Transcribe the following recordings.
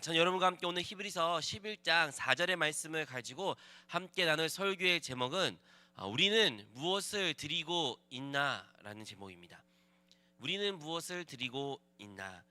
전 여러분과 함께 오늘 히브리서 11장 4절의 말씀을 가지고 함께 나눌 설교의 제목은 우리는 무엇을 드리고 있나라는 제목입니다. 우리는 무엇을 드리고 있나?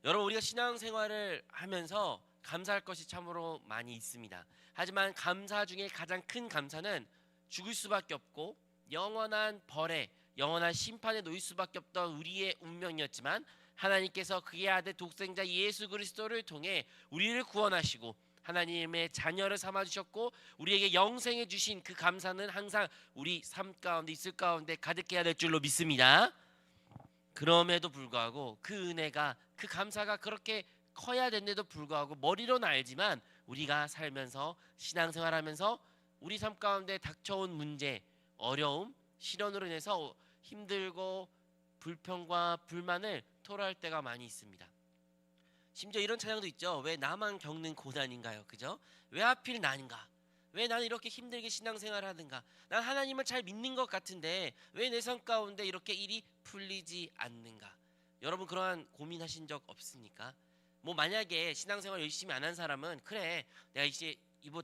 여러분, 우리가 신앙생활을 하면서 감사할 것이 참으로 많이 있습니다. 하지만 감사 중에 가장 큰 감사는 죽을 수밖에 없고 영원한 벌에, 영원한 심판에 놓일 수밖에 없던 우리의 운명이었지만 하나님께서 그의 아들 독생자 예수 그리스도를 통해 우리를 구원하시고 하나님의 자녀를 삼아주셨고 우리에게 영생해 주신 그 감사는 항상 우리 삶 가운데 있을 가운데 가득해야 될 줄로 믿습니다. 그럼에도 불구하고 그 은혜가, 그 감사가 그렇게 커야 된데도 불구하고 머리로는 알지만 우리가 살면서 신앙생활하면서 우리 삶 가운데 닥쳐온 문제, 어려움, 시련으로 인해서 힘들고 불평과 불만을 토로할 때가 많이 있습니다. 심지어 이런 찬양도 있죠. 왜 나만 겪는 고난인가요? 그죠? 왜 하필 나인가? 왜 나는 이렇게 힘들게 신앙생활을 하는가? 난 하나님을 잘 믿는 것 같은데 왜 내 삶 가운데 이렇게 일이 풀리지 않는가? 여러분 그러한 고민하신 적 없습니까? 뭐 만약에 신앙생활 열심히 안 한 사람은 그래 내가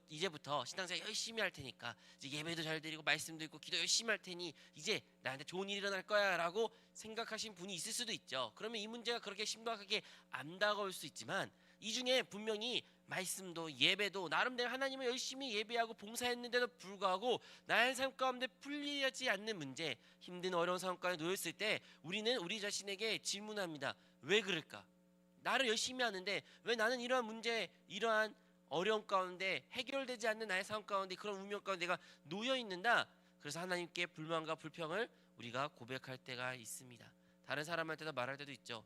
이제부터 신앙생활 열심히 할 테니까 이제 예배도 잘 드리고 말씀도 읽고 기도 열심히 할 테니 이제 나한테 좋은 일이 일어날 거야 라고 생각하신 분이 있을 수도 있죠. 그러면 이 문제가 그렇게 심각하게 안 다가올 수 있지만 이 중에 분명히 말씀도 예배도 나름대로 하나님을 열심히 예배하고 봉사했는데도 불구하고 나의 삶 가운데 풀리지 않는 문제, 힘든 어려운 상황 가운데 놓였을 때 우리는 우리 자신에게 질문합니다. 왜 그럴까? 나를 열심히 하는데 왜 나는 이러한 문제, 이러한 어려움 가운데 해결되지 않는 나의 삶 가운데 그런 운명 가운데 내가 놓여 있는다. 그래서 하나님께 불만과 불평을 우리가 고백할 때가 있습니다. 다른 사람한테도 말할 때도 있죠.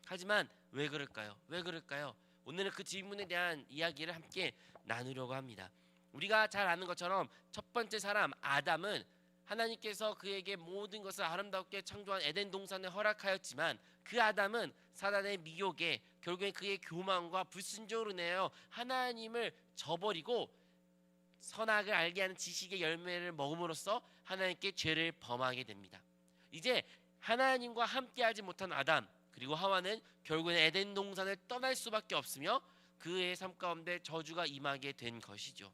하지만 왜 그럴까요? 왜 그럴까요? 오늘은 그 질문에 대한 이야기를 함께 나누려고 합니다. 우리가 잘 아는 것처럼 첫 번째 사람 아담은 하나님께서 그에게 모든 것을 아름답게 창조한 에덴 동산을 허락하였지만 그 아담은 사단의 미혹에 결국에 그의 교만과 불순종으로 인하여 하나님을 저버리고 선악을 알게 하는 지식의 열매를 먹음으로써 하나님께 죄를 범하게 됩니다. 이제 하나님과 함께하지 못한 아담 그리고 하와는 결국엔 에덴 동산을 떠날 수밖에 없으며 그의 삶 가운데 저주가 임하게 된 것이죠.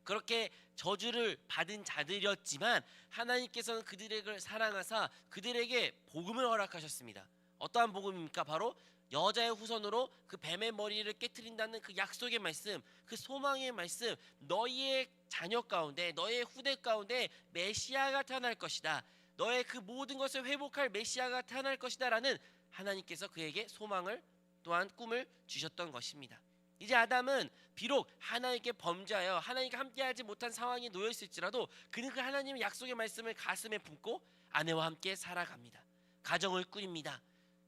그렇게 저주를 받은 자들이었지만 하나님께서는 그들을 사랑하사 그들에게 복음을 허락하셨습니다. 어떠한 복음입니까? 바로 여자의 후손으로 그 뱀의 머리를 깨트린다는 그 약속의 말씀, 그 소망의 말씀, 너희의 자녀 가운데, 너의 후대 가운데 메시아가 태어날 것이다. 너의 그 모든 것을 회복할 메시아가 태어날 것이다 라는 하나님께서 그에게 소망을 또한 꿈을 주셨던 것입니다. 이제 아담은 비록 하나님께 범죄하여 하나님과 함께하지 못한 상황에 놓여 있을지라도 그는 그 하나님의 약속의 말씀을 가슴에 품고 아내와 함께 살아갑니다. 가정을 꾸립니다.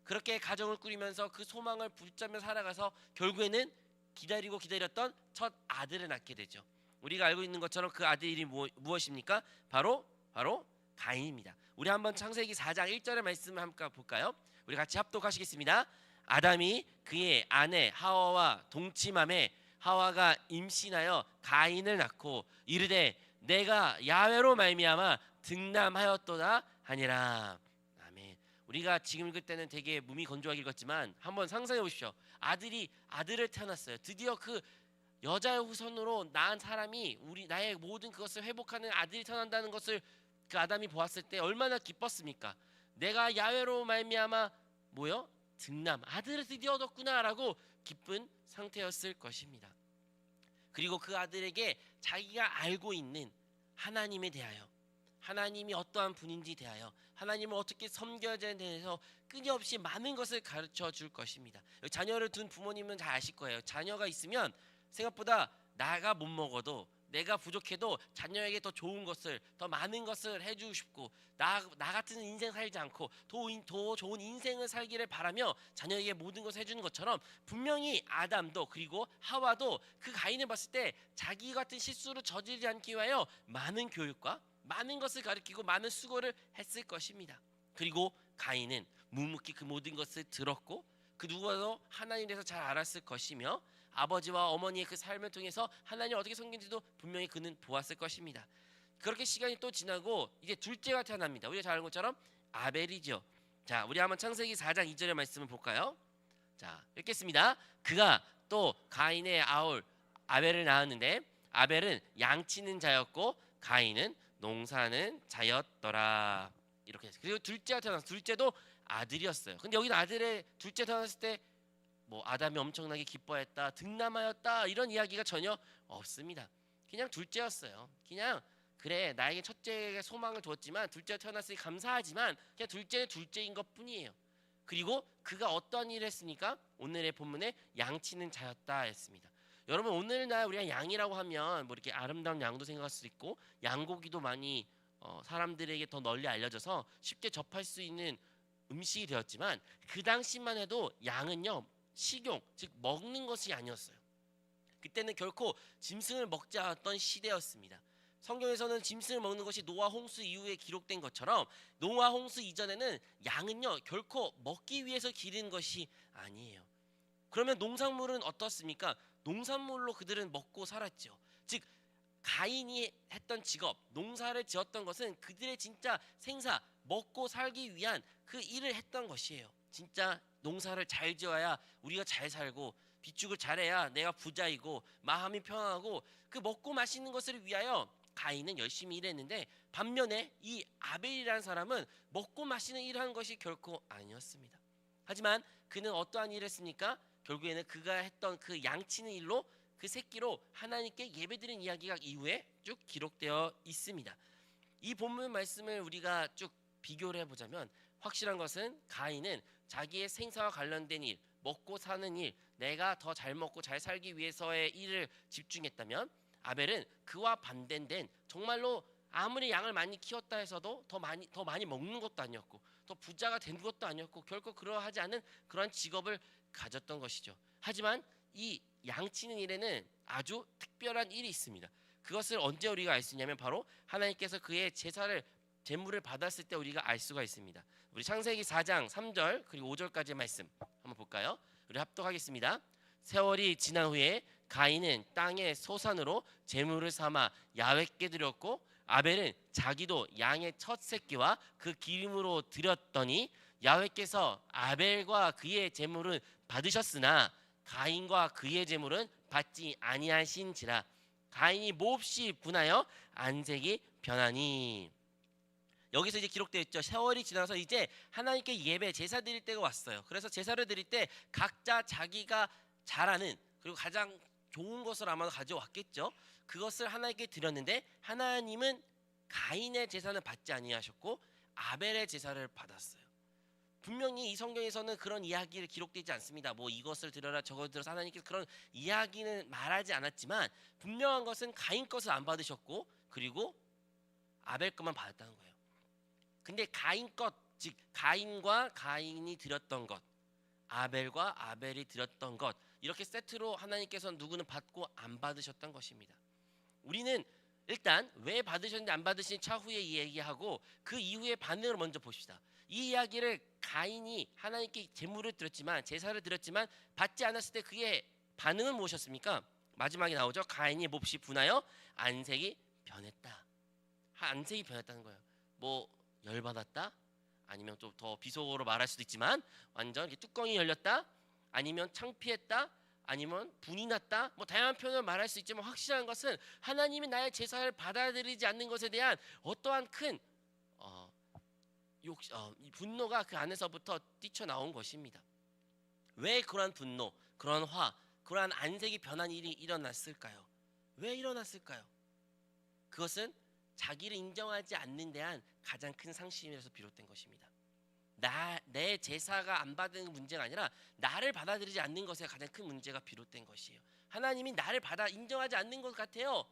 그렇게 가정을 꾸리면서 그 소망을 붙잡며 살아가서 결국에는 기다리고 기다렸던 첫 아들을 낳게 되죠. 우리가 알고 있는 것처럼 그 아들 이름이 무엇입니까? 바로 가인입니다. 우리 한번 창세기 4장 1절의 말씀을 함께 볼까요? 우리 같이 합독하시겠습니다. 아담이 그의 아내 하와와 동침함에 하와가 임신하여 가인을 낳고 이르되 내가 야훼로 말미암아 등남하였도다 하니라. 아멘. 우리가 지금 읽을 때는 되게 몸이 건조하게 읽었지만 한번 상상해 보십시오. 아들을 태어났어요. 드디어 그 여자의 후손으로 낳은 사람이 나의 모든 그것을 회복하는 아들이 태어난다는 것을 그 아담이 보았을 때 얼마나 기뻤습니까? 내가 야훼로 말미암아 뭐요? 등남 아들을 드디어 얻었구나라고 기쁜 상태였을 것입니다. 그리고 그 아들에게 자기가 알고 있는 하나님에 대하여 하나님이 어떠한 분인지 대하여 하나님을 어떻게 섬겨야 되는지에 대해서 끊임없이 많은 것을 가르쳐 줄 것입니다. 자녀를 둔 부모님은 잘 아실 거예요. 자녀가 있으면 생각보다 나가 못 먹어도 내가 부족해도 자녀에게 더 좋은 것을 더 많은 것을 해주고 싶고 나 같은 인생 살지 않고 더 좋은 인생을 살기를 바라며 자녀에게 모든 것을 해주는 것처럼 분명히 아담도 그리고 하와도 그 가인을 봤을 때 자기 같은 실수를 저지르지 않기 위하여 많은 교육과 많은 것을 가르치고 많은 수고를 했을 것입니다. 그리고 가인은 묵묵히 그 모든 것을 들었고 그 누구도 하나님에 대해서 잘 알았을 것이며 아버지와 어머니의 그 삶을 통해서 하나님을 어떻게 섬기는지도 분명히 그는 보았을 것입니다. 그렇게 시간이 또 지나고 이제 둘째가 태어납니다. 우리가 잘 아는 것처럼 아벨이죠. 자, 우리 한번 창세기 4장 2절의 말씀을 볼까요? 자, 읽겠습니다. 그가 또 가인의 아울 아벨을 낳았는데 아벨은 양치는 자였고 가인은 농사는 자였더라. 이렇게 했어요. 그리고 둘째가 태어났어. 둘째도 아들이었어요. 근데 여기는 아들의 둘째 태어났을 때 뭐 아담이 엄청나게 기뻐했다, 득남하였다 이런 이야기가 전혀 없습니다. 그냥 둘째였어요. 그냥 그래 나에게 첫째에게 소망을 두었지만 둘째가 태어났으니 감사하지만 그냥 둘째는 둘째인 것뿐이에요. 그리고 그가 어떤 일을 했습니까? 오늘의 본문에 양치는 자였다 했습니다. 여러분 오늘날 우리가 양이라고 하면 뭐 이렇게 아름다운 양도 생각할 수 있고 양고기도 많이 사람들에게 더 널리 알려져서 쉽게 접할 수 있는 음식이 되었지만 그 당시만 해도 양은요 식용 즉 먹는 것이 아니었어요. 그때는 결코 짐승을 먹지 않았던 시대였습니다. 성경에서는 짐승을 먹는 것이 노아 홍수 이후에 기록된 것처럼 노아 홍수 이전에는 양은요 결코 먹기 위해서 기른 것이 아니에요. 그러면 농산물은 어떻습니까? 농산물로 그들은 먹고 살았죠. 즉 가인이 했던 직업, 농사를 지었던 것은 그들의 진짜 생사, 먹고 살기 위한 그 일을 했던 것이에요. 진짜 농사를 잘 지어야 우리가 잘 살고 비축을 잘해야 내가 부자이고 마음이 평안하고 그 먹고 마시는 것을 위하여 가인은 열심히 일했는데 반면에 이 아벨이라는 사람은 먹고 마시는 일을 한 것이 결코 아니었습니다. 하지만 그는 어떠한 일을 했습니까? 결국에는 그가 했던 그 양치는 일로 그 새끼로 하나님께 예배드린 이야기가 이후에 쭉 기록되어 있습니다. 이 본문 말씀을 우리가 쭉 비교를 해보자면 확실한 것은 가인은 자기의 생사와 관련된 일, 먹고 사는 일, 내가 더 잘 먹고 잘 살기 위해서의 일을 집중했다면 아벨은 그와 반대된 정말로 아무리 양을 많이 키웠다 해서도 더 많이 먹는 것도 아니었고 더 부자가 된 것도 아니었고 결코 그러하지 않은 그러한 직업을 가졌던 것이죠. 하지만 이 양치는 일에는 아주 특별한 일이 있습니다. 그것을 언제 우리가 알 수 있냐면 바로 하나님께서 그의 제물을 받았을 때 우리가 알 수가 있습니다. 우리 창세기 4장 3절 그리고 5절까지의 말씀 한번 볼까요? 우리 합독하겠습니다. 세월이 지난 후에 가인은 땅의 소산으로 제물을 삼아 야훼께 드렸고 아벨은 자기도 양의 첫 새끼와 그 기름으로 드렸더니 야훼께서 아벨과 그의 제물은 받으셨으나 가인과 그의 제물은 받지 아니하신지라 가인이 몹시 분하여 안색이 변하니. 여기서 이제 기록되어 있죠. 세월이 지나서 이제 하나님께 예배 제사 드릴 때가 왔어요. 그래서 제사를 드릴 때 각자 자기가 잘하는 그리고 가장 좋은 것을 아마 가져왔겠죠. 그것을 하나님께 드렸는데 하나님은 가인의 제사는 받지 아니하셨고 아벨의 제사를 받았어요. 분명히 이 성경에서는 그런 이야기를 기록되지 않습니다. 뭐 이것을 드려라 저것을 드려서 하나님께서 그런 이야기는 말하지 않았지만 분명한 것은 가인 것을 안 받으셨고 그리고 아벨 것만 받았다는 거예요. 근데 가인 것, 즉 가인과 가인이 드렸던 것, 아벨과 아벨이 드렸던 것 이렇게 세트로 하나님께서는 누구는 받고 안 받으셨던 것입니다. 우리는 일단 왜 받으셨는지 안 받으신지 차후에 얘기하고 그 이후의 반응을 먼저 봅시다. 이 이야기를 가인이 하나님께 제물을 드렸지만 제사를 드렸지만 받지 않았을 때 그의 반응은 무엇이었습니까? 마지막에 나오죠. 가인이 몹시 분하여 안색이 변했다. 안색이 변했다는 거예요. 뭐 열받았다? 아니면 좀 더 비속어로 말할 수도 있지만 완전 이렇게 뚜껑이 열렸다? 아니면 창피했다? 아니면 분이 났다? 뭐 다양한 표현을 말할 수 있지만 확실한 것은 하나님이 나의 제사를 받아들이지 않는 것에 대한 어떠한 큰 분노가 그 안에서부터 뛰쳐나온 것입니다. 왜 그러한 분노, 그러한 화, 그러한 안색이 변한 일이 일어났을까요? 왜 일어났을까요? 그것은 자기를 인정하지 않는 데한 가장 큰 상심에서 비롯된 것입니다. 내 제사가 안 받는 문제가 아니라 나를 받아들이지 않는 것에 가장 큰 문제가 비롯된 것이에요. 하나님이 나를 인정하지 않는 것 같아요.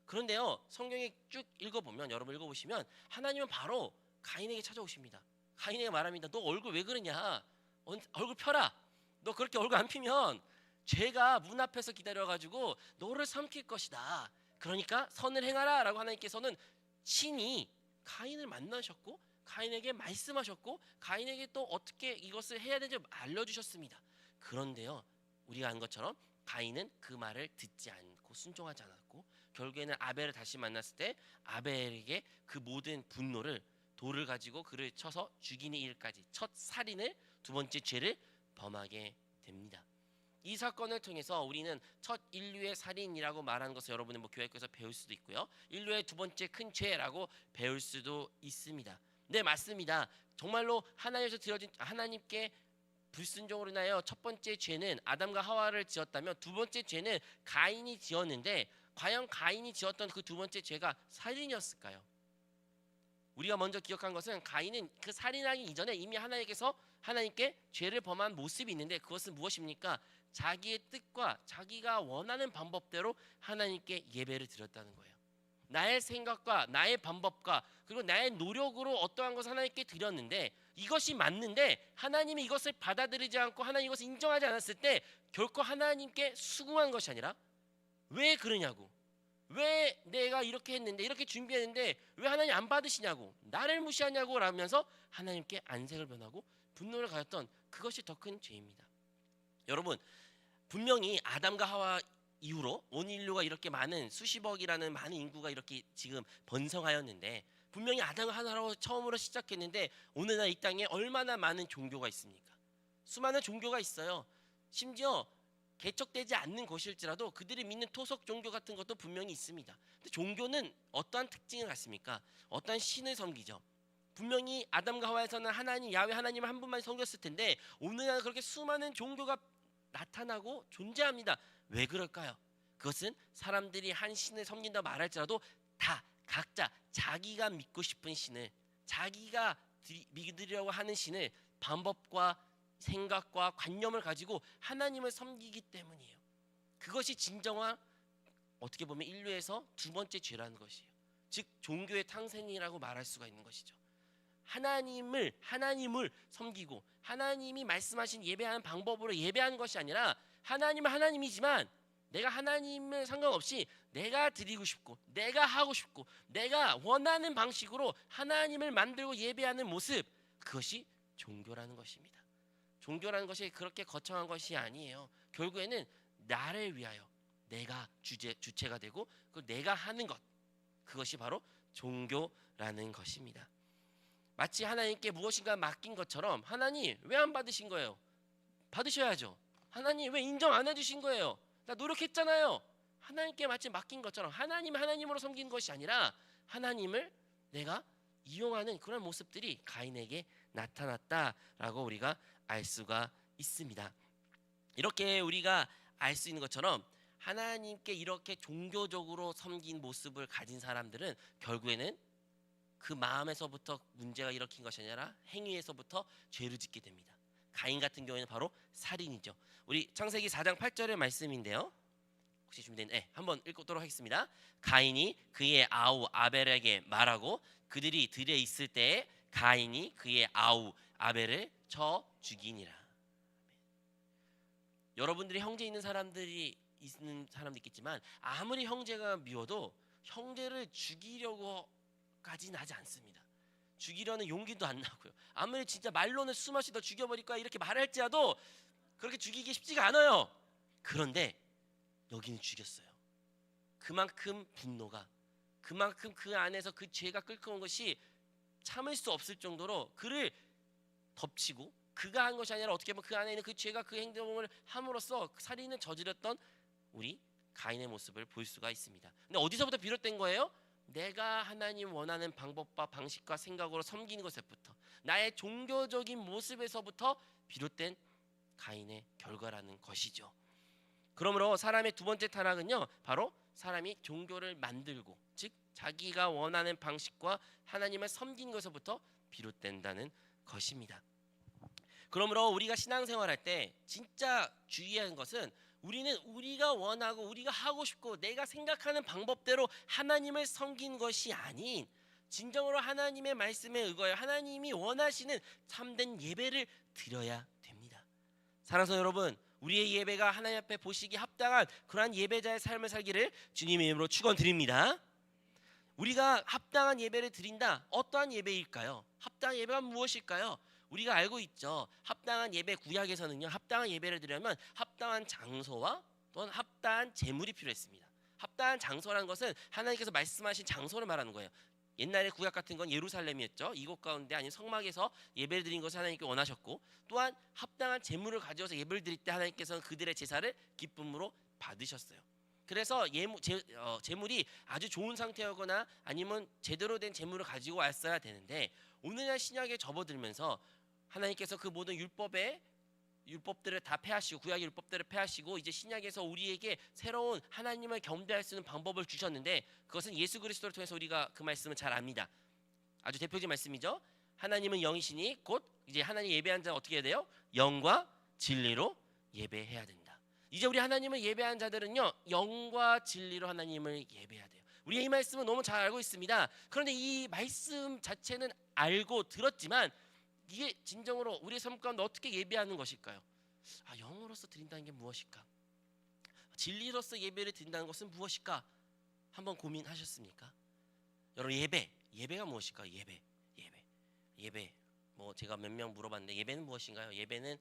그런데요, 성경에 쭉 읽어보면 여러분 읽어보시면 하나님은 바로 가인에게 찾아오십니다. 가인에게 말합니다. 너 얼굴 왜 그러냐? 얼굴 펴라. 너 그렇게 얼굴 안 피면 죄가 문 앞에서 기다려가지고 너를 삼킬 것이다. 그러니까 선을 행하라 라고 하나님께서는 친히 가인을 만나셨고 가인에게 말씀하셨고 가인에게 또 어떻게 이것을 해야 되는지 알려주셨습니다. 그런데요, 우리가 안 것처럼 가인은 그 말을 듣지 않고 순종하지 않았고 결국에는 아벨을 다시 만났을 때 아벨에게 그 모든 분노를 돌을 가지고 그를 쳐서 죽이는 일까지 첫 살인을 두 번째 죄를 범하게 됩니다. 이 사건을 통해서 우리는 첫 인류의 살인이라고 말하는 것을 여러분은 교회에서 배울 수도 있고요. 인류의 두 번째 큰 죄라고 배울 수도 있습니다. 네, 맞습니다. 정말로 하나님께서 드려진 하나님께 불순종으로 인하여 첫 번째 죄는 아담과 하와를 지었다면 두 번째 죄는 가인이 지었는데 과연 가인이 지었던 그 두 번째 죄가 살인이었을까요? 우리가 먼저 기억한 것은 가인은 그 살인하기 이전에 이미 하나님께 죄를 범한 모습이 있는데 그것은 무엇입니까? 자기의 뜻과 자기가 원하는 방법대로 하나님께 예배를 드렸다는 거예요. 나의 생각과 나의 방법과 그리고 나의 노력으로 어떠한 것을 하나님께 드렸는데 이것이 맞는데 하나님이 이것을 받아들이지 않고 하나님 이것을 인정하지 않았을 때 결코 하나님께 수긍한 것이 아니라 왜 그러냐고, 왜 내가 이렇게 했는데 이렇게 준비했는데 왜 하나님 안 받으시냐고, 나를 무시하냐고 라면서 하나님께 안색을 변하고 분노를 가졌던 그것이 더 큰 죄입니다. 여러분, 분명히 아담과 하와 이후로 온 인류가 이렇게 많은 수십억이라는 많은 인구가 이렇게 지금 번성하였는데 분명히 아담과 하와로 처음으로 시작했는데 오늘날 이 땅에 얼마나 많은 종교가 있습니까? 수많은 종교가 있어요. 심지어 개척되지 않는 것일지라도 그들이 믿는 토속 종교 같은 것도 분명히 있습니다. 근데 종교는 어떠한 특징을 갖습니까? 어떠한 신을 섬기죠. 분명히 아담과 하와에서는 하나님 야훼 하나님을 한 분만 섬겼을 텐데 오늘날 그렇게 수많은 종교가 나타나고 존재합니다. 왜 그럴까요? 그것은 사람들이 한 신을 섬긴다 말할지라도 다 각자 자기가 믿고 싶은 신을, 자기가 믿으려고 하는 신을 방법과 생각과 관념을 가지고 하나님을 섬기기 때문이에요. 그것이 진정한 어떻게 보면 인류에서 두 번째 죄라는 것이에요. 즉 종교의 탄생이라고 말할 수가 있는 것이죠. 하나님을 섬기고 하나님이 말씀하신 예배하는 방법으로 예배하는 것이 아니라 하나님은 하나님이지만 내가 하나님을 상관없이 내가 드리고 싶고 내가 하고 싶고 내가 원하는 방식으로 하나님을 만들고 예배하는 모습, 그것이 종교라는 것입니다. 종교라는 것이 그렇게 거창한 것이 아니에요. 결국에는 나를 위하여 내가 주체가 되고 내가 하는 것, 그것이 바로 종교라는 것입니다. 마치 하나님께 무엇인가 맡긴 것처럼 하나님 왜 안 받으신 거예요? 받으셔야죠. 하나님 왜 인정 안 해주신 거예요? 나 노력했잖아요. 하나님께 마치 맡긴 것처럼 하나님으로 섬기는 것이 아니라 하나님을 내가 이용하는 그런 모습들이 가인에게 나타났다라고 우리가 알 수가 있습니다. 이렇게 우리가 알 수 있는 것처럼 하나님께 이렇게 종교적으로 섬긴 모습을 가진 사람들은 결국에는 그 마음에서부터 문제가 일으킨 것이 아니라 행위에서부터 죄를 짓게 됩니다. 가인 같은 경우에는 바로 살인이죠. 우리 창세기 4장 8절의 말씀인데요. 혹시 준비된? 네, 한번 읽도록 하겠습니다. 가인이 그의 아우 아벨에게 말하고 그들이 들에 있을 때에 가인이 그의 아우 아벨을 쳐 죽이니라. 여러분들이 형제 있는 사람들이 있겠지만 아무리 형제가 미워도 형제를 죽이려고까지는 하지 않습니다. 죽이려는 용기도 안 나고요. 아무리 진짜 말로는 수마시 너 죽여버릴 거야 이렇게 말할지라도 그렇게 죽이기 쉽지가 않아요. 그런데 여기는 죽였어요. 그만큼 분노가, 그만큼 그 안에서 그 죄가 끓고 온 것이 참을 수 없을 정도로 그를 덮치고 그가 한 것이 아니라 어떻게 보면 그 안에 있는 그 죄가 그 행동을 함으로써 살인을 저질렀던 우리 가인의 모습을 볼 수가 있습니다. 근데 어디서부터 비롯된 거예요? 내가 하나님 원하는 방법과 방식과 생각으로 섬기는 것에부터, 나의 종교적인 모습에서부터 비롯된 가인의 결과라는 것이죠. 그러므로 사람의 두 번째 타락은요, 바로 사람이 종교를 만들고, 즉 자기가 원하는 방식과 하나님을 섬기는 것에서부터 비롯된다는 것입니다. 그러므로 우리가 신앙생활할 때 진짜 주의하는 것은 우리는 우리가 원하고 우리가 하고 싶고 내가 생각하는 방법대로 하나님을 섬긴 것이 아닌 진정으로 하나님의 말씀에 의거하여 하나님이 원하시는 참된 예배를 드려야 됩니다. 사랑하는 여러분, 우리의 예배가 하나님 앞에 보시기 합당한 그러한 예배자의 삶을 살기를 주님의 이름으로 축원드립니다. 우리가 합당한 예배를 드린다. 어떠한 예배일까요? 합당한 예배가 무엇일까요? 우리가 알고 있죠. 합당한 예배, 구약에서는요, 합당한 예배를 드리려면 합당한 장소와 또한 합당한 제물이 필요했습니다. 합당한 장소라는 것은 하나님께서 말씀하신 장소를 말하는 거예요. 옛날에 구약 같은 건 예루살렘이었죠. 이곳 가운데 아니면 성막에서 예배를 드린 것을 하나님께 원하셨고, 또한 합당한 제물을 가져와서 예배를 드릴 때 하나님께서는 그들의 제사를 기쁨으로 받으셨어요. 그래서 제물이 아주 좋은 상태였거나 아니면 제대로 된 제물을 가지고 왔어야 되는데, 오늘날 신약에 접어들면서 하나님께서 그 모든 율법들을 다 폐하시고, 구약의 율법들을 폐하시고 이제 신약에서 우리에게 새로운 하나님을 경배할 수 있는 방법을 주셨는데, 그것은 예수 그리스도를 통해서 우리가 그 말씀을 잘 압니다. 아주 대표적인 말씀이죠. 하나님은 영이시니 곧 이제 하나님 예배한 자는 어떻게 해야 돼요? 영과 진리로 예배해야 된다. 이제 우리 하나님을 예배한 자들은요, 영과 진리로 하나님을 예배해야 돼요. 우리가 이 말씀은 너무 잘 알고 있습니다. 그런데 이 말씀 자체는 알고 들었지만 이게 진정으로 우리의 삶 가운데 어떻게 예배하는 것일까요? 영으로서 드린다는 게 무엇일까? 진리로서 예배를 드린다는 것은 무엇일까? 한번 고민하셨습니까? 여러분, 예배가 무엇일까요? 예배. 뭐 제가 몇 명 물어봤는데 예배는 무엇인가요? 예배는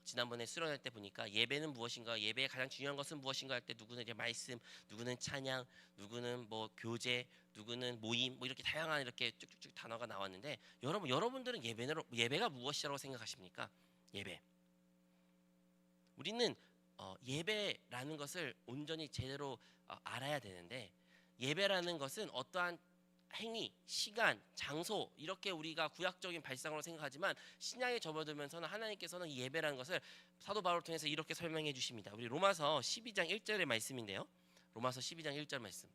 지난번에 수련할 때 보니까 예배는 무엇인가, 예배의 가장 중요한 것은 무엇인가 할 때 누구는 이제 말씀, 누구는 찬양, 누구는 뭐 교제, 누구는 모임, 뭐 이렇게 다양한 이렇게 쭉쭉쭉 단어가 나왔는데, 여러분들은 예배가 무엇이라고 생각하십니까? 예배. 우리는 예배라는 것을 온전히 제대로 알아야 되는데, 예배라는 것은 어떠한 행위, 시간, 장소, 이렇게 우리가 구약적인 발상으로 생각하지만 신약에 접어들면서는 하나님께서는 이 예배라는 것을 사도 바울을 통해서 이렇게 설명해 주십니다. 우리 로마서 12장 1절의 말씀인데요. 로마서 12장 1절 말씀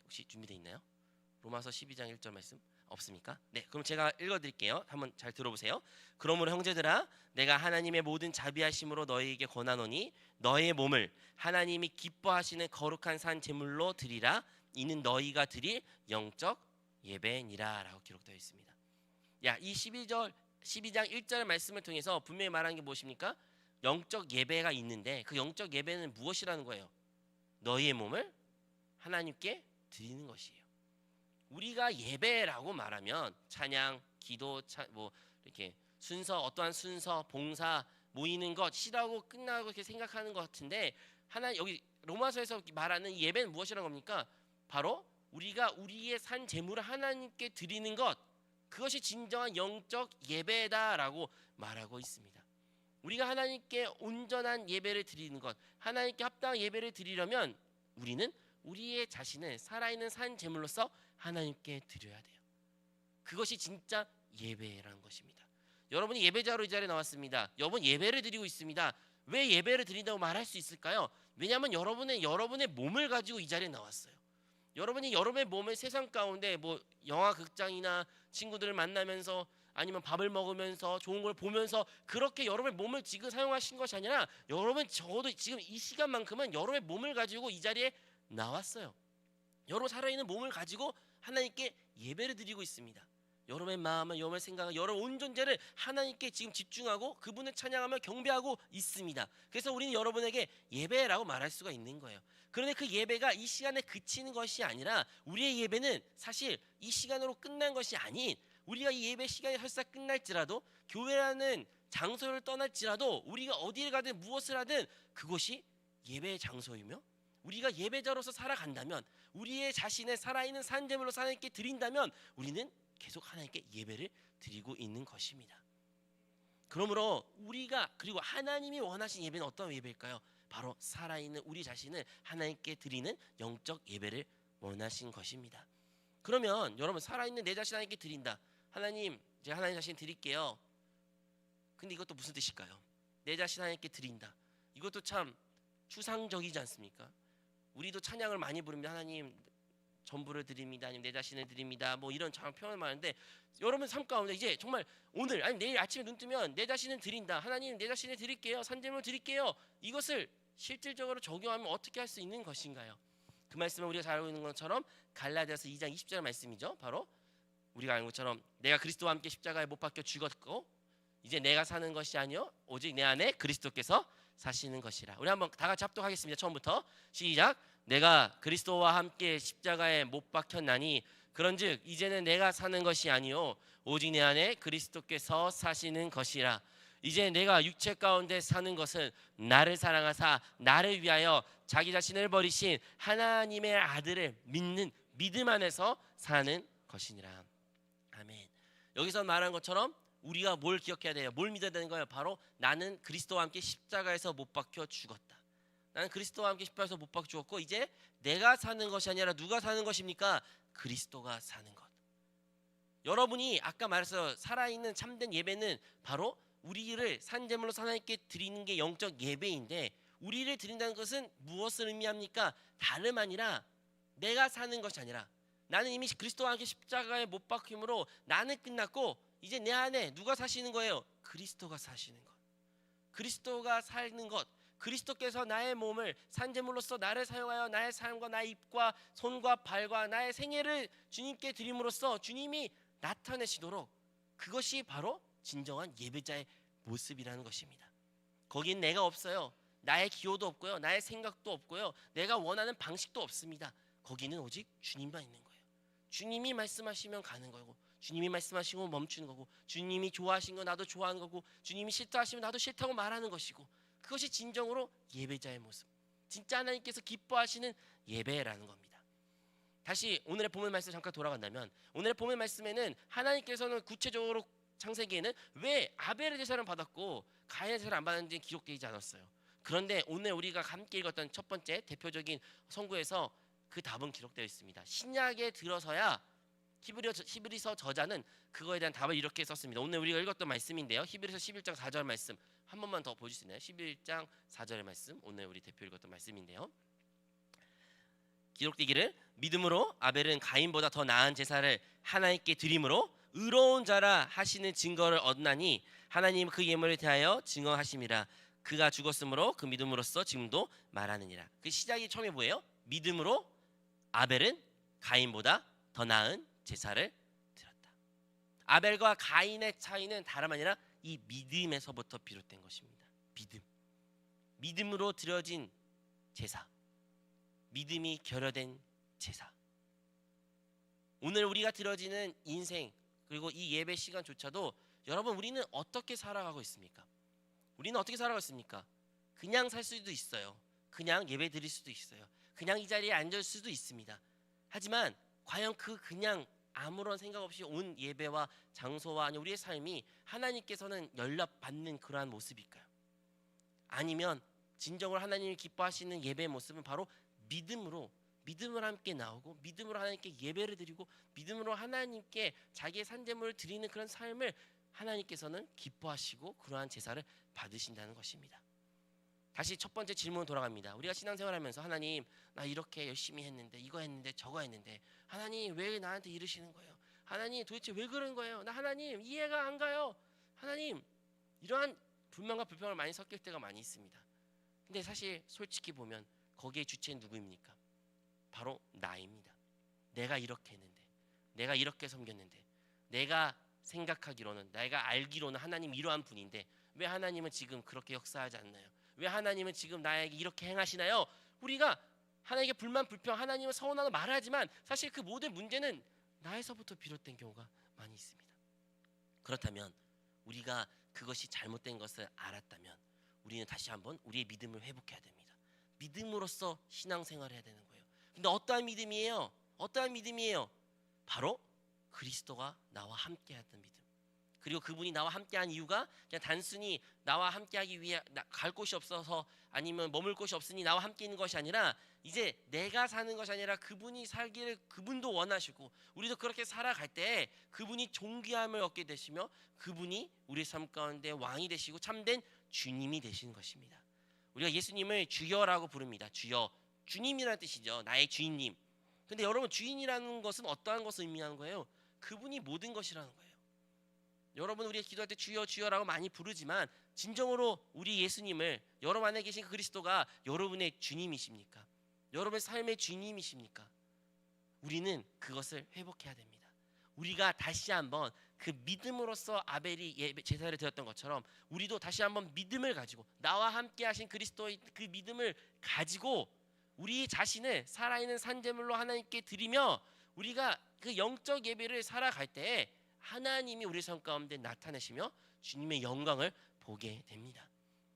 혹시 준비되어 있나요? 로마서 12장 1절 말씀 없습니까? 네, 그럼 제가 읽어드릴게요. 한번 잘 들어보세요. 그러므로 형제들아, 내가 하나님의 모든 자비하심으로 너희에게 권하노니 너의 몸을 하나님이 기뻐하시는 거룩한 산 제물로 드리라. 이는 너희가 드릴 영적 예배니라 라고 기록되어 있습니다. 이 12장 1절 말씀을 통해서 분명히 말하는 게 무엇입니까? 영적 예배가 있는데, 그 영적 예배는 무엇이라는 거예요? 너희의 몸을 하나님께 드리는 것이에요. 우리가 예배라고 말하면 찬양, 기도, 뭐 이렇게 어떠한 순서, 봉사, 모이는 것이라고 끝나고 이렇게 생각하는 것 같은데, 여기 로마서에서 말하는 예배는 무엇이라는 겁니까? 바로 우리가 우리의 산 제물을 하나님께 드리는 것, 그것이 진정한 영적 예배다라고 말하고 있습니다. 우리가 하나님께 온전한 예배를 드리는 것, 하나님께 합당한 예배를 드리려면 우리는 우리의 자신을 살아있는 산 제물로서 하나님께 드려야 돼요. 그것이 진짜 예배라는 것입니다. 여러분이 예배자로 이 자리에 나왔습니다. 여러분 예배를 드리고 있습니다. 왜 예배를 드린다고 말할 수 있을까요? 왜냐하면 여러분의 몸을 가지고 이 자리에 나왔어요. 여러분이 여러분의 몸을 세상 가운데 뭐 영화 극장이나 친구들을 만나면서 아니면 밥을 먹으면서 좋은 걸 보면서 그렇게 여러분의 몸을 지금 사용하신 것이 아니라, 적어도 지금 이 시간만큼은 여러분의 몸을 가지고 이 자리에 나왔어요. 여러분 살아있는 몸을 가지고 하나님께 예배를 드리고 있습니다. 여러분의 마음을, 여러분의 생각을, 여러분 온 존재를 하나님께 지금 집중하고 그분을 찬양하며 경배하고 있습니다. 그래서 우리는 여러분에게 예배라고 말할 수가 있는 거예요. 그런데 그 예배가 이 시간에 그치는 것이 아니라, 우리의 예배는 사실 이 시간으로 끝난 것이 아닌, 우리가 이 예배 시간이 설사 끝날지라도, 교회라는 장소를 떠날지라도, 우리가 어디를 가든 무엇을 하든 그것이 예배의 장소이며, 우리가 예배자로서 살아간다면, 우리의 자신의 살아있는 산제물로 하나님께 드린다면 우리는 계속 하나님께 예배를 드리고 있는 것입니다. 그러므로 그리고 하나님이 원하신 예배는 어떤 예배일까요? 바로 살아있는 우리 자신을 하나님께 드리는 영적 예배를 원하신 것입니다. 그러면 여러분, 살아있는 내 자신 하나님께 드린다. 하나님, 제가 하나님 자신 드릴게요. 근데 이것도 무슨 뜻일까요? 내 자신 하나님께 드린다. 이것도 참 추상적이지 않습니까? 우리도 찬양을 많이 부릅니다. 하나님 전부를 드립니다. 아니면 내 자신을 드립니다. 뭐 이런 참 표현을 많은데, 여러분 삶 가운데 이제 정말 오늘 아니 내일 아침에 눈 뜨면 내 자신을 드린다. 하나님 내 자신을 드릴게요. 산제물 드릴게요. 이것을 실질적으로 적용하면 어떻게 할 수 있는 것인가요? 그 말씀은 우리가 잘 알고 있는 것처럼 갈라디아서 2장 20절 말씀이죠. 바로 우리가 아는 것처럼 내가 그리스도와 함께 십자가에 못 박혀 죽었고 이제 내가 사는 것이 아니요 오직 내 안에 그리스도께서 사시는 것이라. 우리 한번 다 같이 합독하겠습니다. 처음부터 시작. 내가 그리스도와 함께 십자가에 못 박혔나니 그런즉 이제는 내가 사는 것이 아니요 오직 내 안에 그리스도께서 사시는 것이라. 이제 내가 육체 가운데 사는 것은 나를 사랑하사 나를 위하여 자기 자신을 버리신 하나님의 아들을 믿는 믿음 안에서 사는 것이니라. 아멘. 여기서 말한 것처럼 우리가 뭘 기억해야 돼요? 뭘 믿어야 되는 거예요? 바로 나는 그리스도와 함께 십자가에서 못 박혀 죽었다. 나는 그리스도와 함께 십자가에서 못 박혀 죽었고 이제 내가 사는 것이 아니라 누가 사는 것입니까? 그리스도가 사는 것. 여러분이 아까 말해서 살아있는 참된 예배는 바로 우리를 산제물로 하나님께 드리는 게 영적 예배인데, 우리를 드린다는 것은 무엇을 의미합니까? 다름 아니라 내가 사는 것이 아니라 나는 이미 그리스도와 함께 십자가에 못 박힘으로 나는 끝났고 이제 내 안에 누가 사시는 거예요? 그리스도가 사시는 것. 그리스도가 사는 것. 그리스도께서 나의 몸을 산제물로서 나를 사용하여 나의 삶과 나의 입과 손과 발과 나의 생애를 주님께 드림으로써 주님이 나타내시도록, 그것이 바로 진정한 예배자의 모습이라는 것입니다. 거긴 내가 없어요. 나의 기호도 없고요. 나의 생각도 없고요. 내가 원하는 방식도 없습니다. 거기는 오직 주님만 있는 거예요. 주님이 말씀하시면 가는 거고, 주님이 말씀하시고 멈추는 거고, 주님이 좋아하신 거 나도 좋아하는 거고, 주님이 싫다 하시면 나도 싫다고 말하는 것이고, 그것이 진정으로 예배자의 모습, 진짜 하나님께서 기뻐하시는 예배라는 겁니다. 다시 오늘의 본문 말씀 잠깐 돌아간다면, 오늘의 본문 말씀에는 하나님께서는 구체적으로 창세기에는 왜 아벨의 제사를 받았고 가인의 제사를 안 받았는지 기록되지 않았어요. 그런데 오늘 우리가 함께 읽었던 첫 번째 대표적인 성구에서 그 답은 기록되어 있습니다. 신약에 들어서야 히브리서 저자는 그거에 대한 답을 이렇게 썼습니다. 오늘 우리가 읽었던 말씀인데요. 히브리서 11장 4절 말씀 한 번만 더 보여줄 수 있나요? 11장 4절의 말씀, 오늘 우리 대표 읽었던 말씀인데요. 기록되기를 믿음으로 아벨은 가인보다 더 나은 제사를 하나님께 드림으로 의로운 자라 하시는 증거를 얻나니 하나님 그 예물에 대하여 증언하심이라. 그가 죽었으므로 그 믿음으로써 지금도 말하느니라. 그 시작이 처음에 뭐예요? 믿음으로 아벨은 가인보다 더 나은 제사를 드렸다. 아벨과 가인의 차이는 다름 아니라 이 믿음에서부터 비롯된 것입니다. 믿음으로 드려진 제사, 믿음이 결여된 제사. 오늘 우리가 드려지는 인생, 그리고 이 예배 시간조차도 여러분, 우리는 어떻게 살아가고 있습니까? 우리는 어떻게 살아가고 있습니까? 그냥 살 수도 있어요. 그냥 예배 드릴 수도 있어요. 그냥 이 자리에 앉을 수도 있습니다. 하지만 과연 그냥 아무런 생각 없이 온 예배와 장소와 아니 우리의 삶이 하나님께서는 연락받는 그러한 모습일까요? 아니면 진정으로 하나님이 기뻐하시는 예배의 모습은 바로 믿음으로 함께 나오고 믿음으로 하나님께 예배를 드리고 믿음으로 하나님께 자기의 산제물을 드리는 그런 삶을 하나님께서는 기뻐하시고 그러한 제사를 받으신다는 것입니다. 다시 첫 번째 질문 돌아갑니다. 우리가 신앙생활하면서 하나님, 나 이렇게 열심히 했는데 이거 했는데 저거 했는데 하나님 왜 나한테 이러시는 거예요? 하나님 도대체 왜 그런 거예요? 나 하나님 이해가 안 가요. 하나님, 이러한 불만과 불평을 많이 섞일 때가 많이 있습니다. 근데 사실 솔직히 보면 거기에 주체는 누구입니까? 바로 나입니다. 내가 이렇게 했는데, 내가 이렇게 섬겼는데, 내가 생각하기로는, 내가 알기로는 하나님 이러한 분인데 왜 하나님은 지금 그렇게 역사하지 않나요? 왜 하나님은 지금 나에게 이렇게 행하시나요? 우리가 하나님께 불만 불평, 하나님을 서운하고 말하지만 사실 그 모든 문제는 나에서부터 비롯된 경우가 많이 있습니다. 그렇다면 우리가 그것이 잘못된 것을 알았다면 우리는 다시 한번 우리의 믿음을 회복해야 됩니다. 믿음으로써 신앙생활을 해야 되는 거예요. 근데 어떠한 믿음이에요? 어떠한 믿음이에요? 바로 그리스도가 나와 함께했던 믿음. 그리고 그분이 나와 함께한 이유가 그냥 단순히 나와 함께하기 위해 갈 곳이 없어서 아니면 머물 곳이 없으니 나와 함께 있는 것이 아니라 이제 내가 사는 것이 아니라 그분이 살기를 그분도 원하시고 우리도 그렇게 살아갈 때 그분이 존귀함을 얻게 되시며 그분이 우리 삶 가운데 왕이 되시고 참된 주님이 되시는 것입니다. 우리가 예수님을 주여라고 부릅니다. 주여, 주님이라는 뜻이죠. 나의 주인님. 근데 여러분, 주인이라는 것은 어떠한 것을 의미하는 거예요? 그분이 모든 것이라는 거예요. 여러분, 우리가 기도할 때 주여 주여라고 많이 부르지만 진정으로 우리 예수님을, 여러분 안에 계신 그리스도가 여러분의 주님이십니까? 여러분의 삶의 주님이십니까? 우리는 그것을 회복해야 됩니다. 우리가 다시 한번 그 믿음으로써 아벨이 제사를 드렸던 것처럼 우리도 다시 한번 믿음을 가지고 나와 함께 하신 그리스도의 그 믿음을 가지고 우리 자신을 살아있는 산제물로 하나님께 드리며 우리가 그 영적 예배를 살아갈 때 하나님이 우리 삶 가운데 나타내시며 주님의 영광을 보게 됩니다.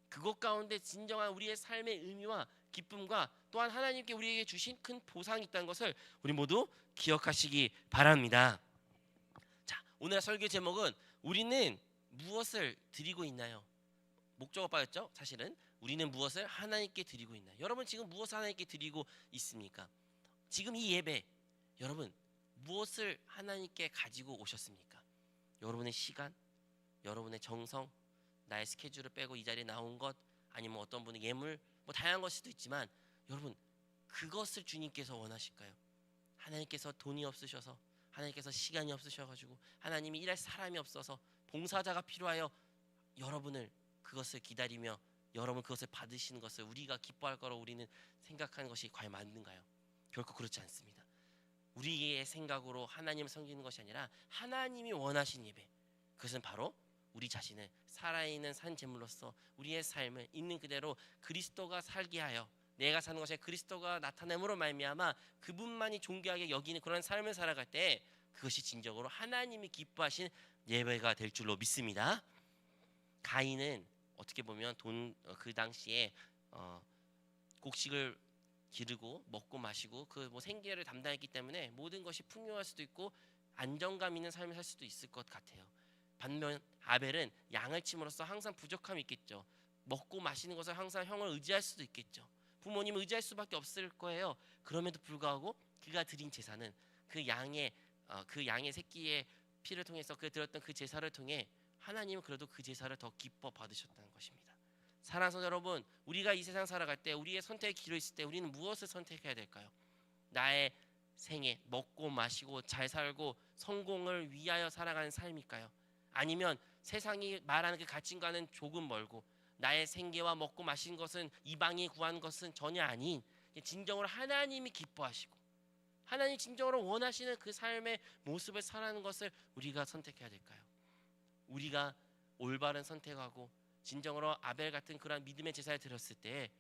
그것 가운데 진정한 우리의 삶의 의미와 기쁨과 또한 하나님께 우리에게 주신 큰 보상이 있다는 것을 우리 모두 기억하시기 바랍니다. 자, 오늘 설교 제목은 우리는 무엇을 드리고 있나요? 목적어 빠졌죠? 사실은 우리는 무엇을 하나님께 드리고 있나요? 여러분 지금 무엇을 하나님께 드리고 있습니까? 지금 이 예배 여러분 무엇을 하나님께 가지고 오셨습니까? 여러분의 시간, 여러분의 정성, 나의 스케줄을 빼고 이 자리에 나온 것, 아니면 어떤 분의 예물, 뭐 다양한 것일 수도 있지만 여러분 그것을 주님께서 원하실까요? 하나님께서 돈이 없으셔서, 하나님께서 시간이 없으셔가지고, 하나님이 일할 사람이 없어서 봉사자가 필요하여 여러분을 그것을 기다리며 여러분 그것을 받으시는 것을 우리가 기뻐할 거라고 우리는 생각하는 것이 과연 맞는가요? 결코 그렇지 않습니다. 우리의 생각으로 하나님을 섬기는 것이 아니라 하나님이 원하신 예배, 그것은 바로 우리 자신을 살아있는 산 제물로서 우리의 삶을 있는 그대로 그리스도가 살게 하여 내가 사는 것에 그리스도가 나타냄으로 말미암아 그분만이 존귀하게 여기는 그런 삶을 살아갈 때 그것이 진정으로 하나님이 기뻐하신 예배가 될 줄로 믿습니다. 가인은 어떻게 보면 그 당시에 곡식을 기르고 먹고 마시고 그 뭐 생계를 담당했기 때문에 모든 것이 풍요할 수도 있고 안정감 있는 삶을 살 수도 있을 것 같아요. 반면 아벨은 양을 침으로써 항상 부족함이 있겠죠. 먹고 마시는 것을 항상 형을 의지할 수도 있겠죠. 부모님을 의지할 수밖에 없을 거예요. 그럼에도 불구하고 그가 드린 제사는 그 양의 새끼의 피를 통해서 그 드렸던 그 제사를 통해 하나님은 그래도 그 제사를 더 기뻐 받으셨다는 것입니다. 사랑하는 성도 여러분, 우리가 이 세상 살아갈 때 우리의 선택의 길을 있을 때 우리는 무엇을 선택해야 될까요? 나의 생애 먹고 마시고 잘 살고 성공을 위하여 살아가는 삶일까요? 아니면 세상이 말하는 그 가치과는 조금 멀고 나의 생계와 먹고 마시는 것은 이방이 구한 것은 전혀 아닌 진정으로 하나님이 기뻐하시고 하나님 진정으로 원하시는 그 삶의 모습을 살아가는 것을 우리가 선택해야 될까요? 우리가 올바른 선택하고 진정으로 아벨 같은 그런 믿음의 제사를 드렸을 때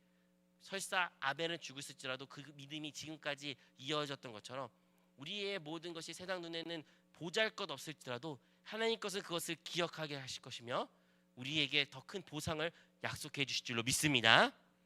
설사 아벨은 죽었을지라도 그 믿음이 지금까지 이어졌던 것처럼 우리의 모든 것이 세상 눈에는 보잘것없을지라도 하나님 것을 그것을 기억하게 하실 것이며 우리에게 더 큰 보상을 약속해 주실 줄로 믿습니다.